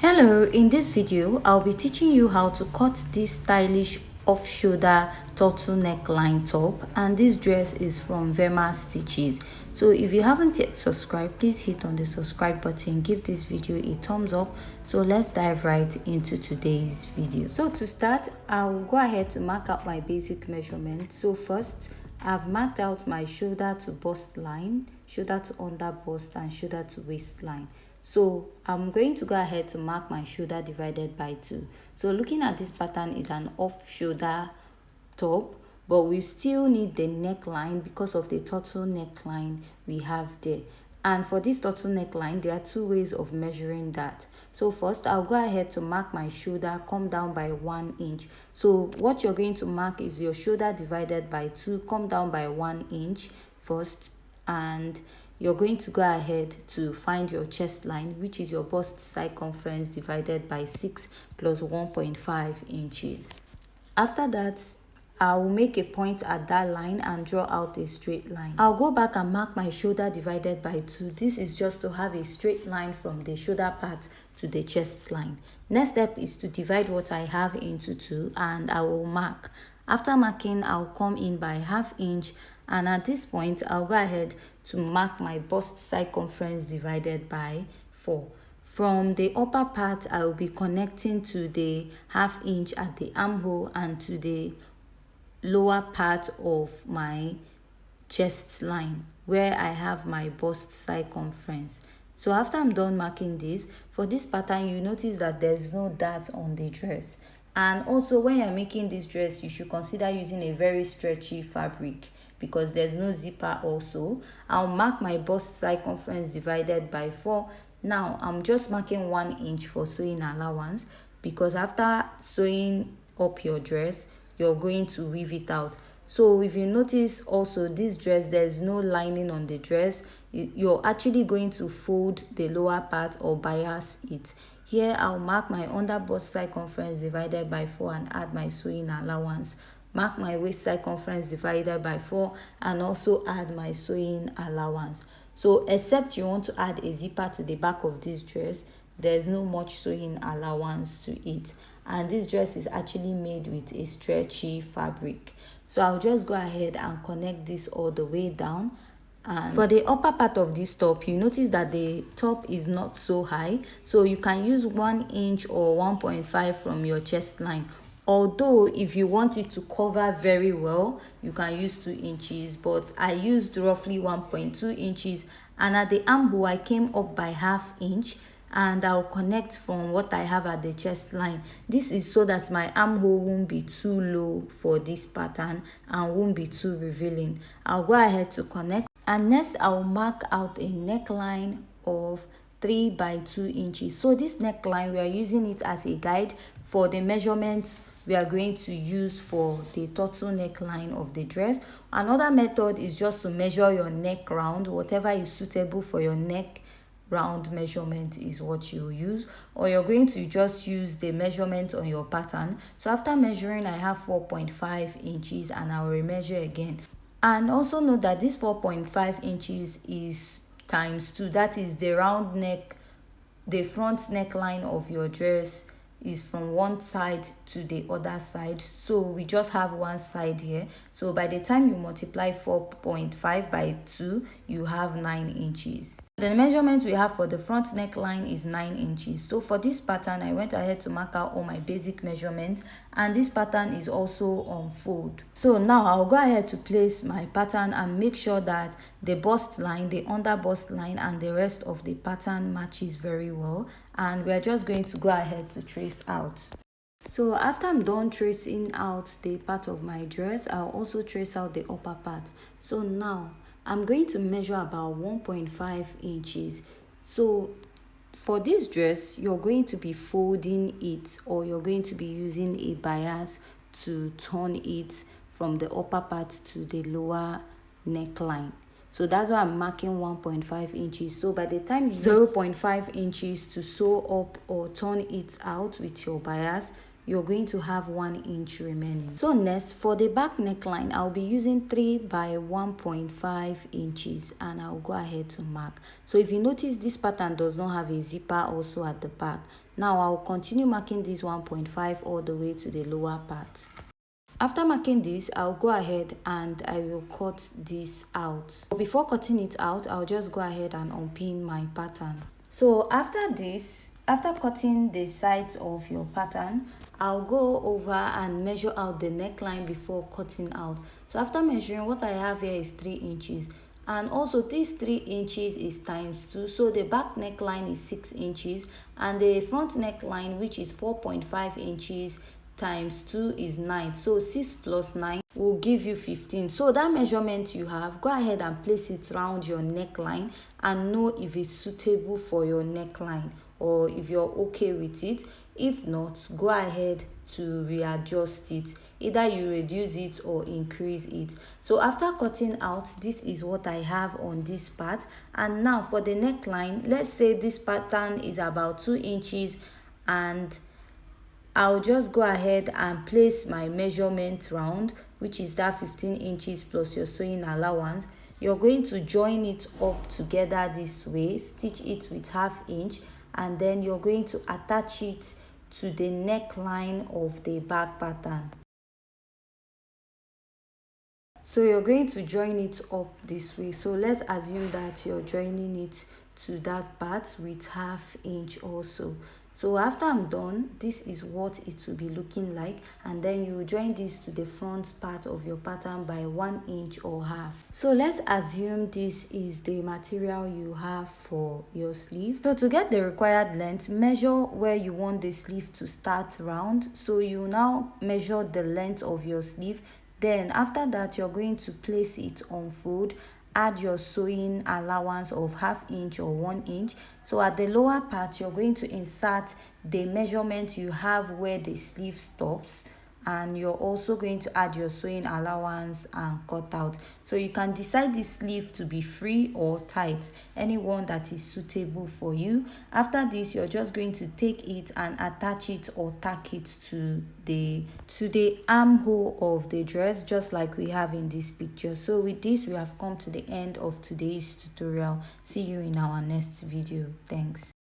Hello, in this video, I'll be teaching you how to cut this stylish off-shoulder turtle neckline top, and this dress is from Verma Stitches. So if you haven't yet subscribed, please hit on the subscribe button, give this video a thumbs up. So let's dive right into today's video. So to start, I'll go ahead to mark out my basic measurement. So first, I've marked out my shoulder to bust line, shoulder to under bust, and shoulder to waistline. So I'm going to go ahead to mark my shoulder divided by 2. So looking at this pattern is an off shoulder top, but we still need the neckline because of the turtle neckline we have there. And for this turtle neckline, there are 2 ways of measuring that. So first, I'll go ahead to mark my shoulder, come down by 1 inch. So what you're going to mark is your shoulder divided by 2, come down by 1 inch first, and you're going to go ahead to find your chest line, which is your bust circumference divided by 6 plus 1.5 inches. After that, I will make a point at that line and draw out a straight line. I'll go back and mark my shoulder divided by 2. This is just to have a straight line from the shoulder part to the chest line. Next step is to divide what I have into 2, and I will mark. After marking, I'll come in by ½ inch, and at this point, I'll go ahead to mark my bust circumference divided by 4. From the upper part, I will be connecting to the ½ inch at the armhole and to the lower part of my chest line where I have my bust circumference. So after I'm done marking this, for this pattern, you notice that there's no dart on the dress. And also, when you're making this dress, you should consider using a very stretchy fabric because there's no zipper also. I'll mark my bust circumference divided by 4. Now, I'm just marking 1 inch for sewing allowance because after sewing up your dress, you're going to weave it out. So if you notice also, this dress, there's no lining on the dress. You're actually going to fold the lower part or bias it. Here, I'll mark my under bust circumference divided by 4 and add my sewing allowance. Mark my waist circumference divided by 4 and also add my sewing allowance. So except you want to add a zipper to the back of this dress, there's no much sewing allowance to it. And this dress is actually made with a stretchy fabric. So I'll just go ahead and connect this all the way down. And for the upper part of this top, you notice that the top is not so high, so you can use 1 inch or 1.5 from your chest line. Although if you want it to cover very well, you can use 2 inches, but I used roughly 1.2 inches, and at the armhole I came up by ½ inch, and I'll connect from what I have at the chest line. This is so that my armhole won't be too low for this pattern and won't be too revealing. I'll go ahead to connect, and next I'll mark out a neckline of 3 by 2 inches. So this neckline, we are using it as a guide for the measurements we are going to use for the turtle neckline of the dress. Another method is just to measure your neck round. Whatever is suitable for your neck round measurement is what you use, or you're going to just use the measurement on your pattern. So after measuring, I have 4.5 inches and I will remeasure again. And also note that this 4.5 inches is times 2. That is the round neck, the front neckline of your dress is from one side to the other side, so we just have one side here. So by the time you multiply 4.5 by 2, you have 9 inches. The measurement we have for the front neckline is 9 inches. So for this pattern, I went ahead to mark out all my basic measurements, and this pattern is also on fold. So now I'll go ahead to place my pattern and make sure that the bust line, the under bust line, and the rest of the pattern matches very well. And we're just going to go ahead to trace out. So after I'm done tracing out the part of my dress, I'll also trace out the upper part. So now I'm going to measure about 1.5 inches. So for this dress, you're going to be folding it, or you're going to be using a bias to turn it from the upper part to the lower neckline. So that's why I'm marking 1.5 inches. So by the time you use 0.5 inches to sew up or turn it out with your bias, you're going to have 1 inch remaining. So next, for the back neckline, I'll be using 3 by 1.5 inches, and I'll go ahead to mark. So if you notice, this pattern does not have a zipper also at the back. Now I'll continue marking this 1.5 all the way to the lower part. After marking this, I'll go ahead and I will cut this out. But before cutting it out, I'll just go ahead and unpin my pattern. So after this, after cutting the sides of your pattern, I'll go over and measure out the neckline before cutting out. So after measuring, what I have here is 3 inches. And also this 3 inches is times 2, so the back neckline is 6 inches, and the front neckline, which is 4.5 inches, times 2 is 9. So 6 plus 9 will give you 15. So that measurement you have, go ahead and place it around your neckline and know if it's suitable for your neckline or if you're okay with it. If not, go ahead to readjust it. Either you reduce it or increase it. So after cutting out, this is what I have on this part. And now for the neckline, let's say this pattern is about 2 inches, and I'll just go ahead and place my measurement round, which is that 15 inches plus your sewing allowance. You're going to join it up together this way, stitch it with 1/2 inch, and then you're going to attach it to the neckline of the back pattern. So you're going to join it up this way. So let's assume that you're joining it to that part with 1/2 inch also. So after I'm done, this is what it will be looking like, and then you join this to the front part of your pattern by 1 inch or 1/2. So let's assume this is the material you have for your sleeve. So to get the required length, measure where you want the sleeve to start round. So you now measure the length of your sleeve. Then after that, you're going to place it on fold, add your sewing allowance of 1/2 inch or 1 inch. So at the lower part, you're going to insert the measurement you have where the sleeve stops, and you're also going to add your sewing allowance and cut out. So you can decide this sleeve to be free or tight, any one that is suitable for you. After this, you're just going to take it and attach it or tack it to the armhole of the dress, just like we have in this picture. So with this, we have come to the end of today's tutorial. See you in our next video. Thanks.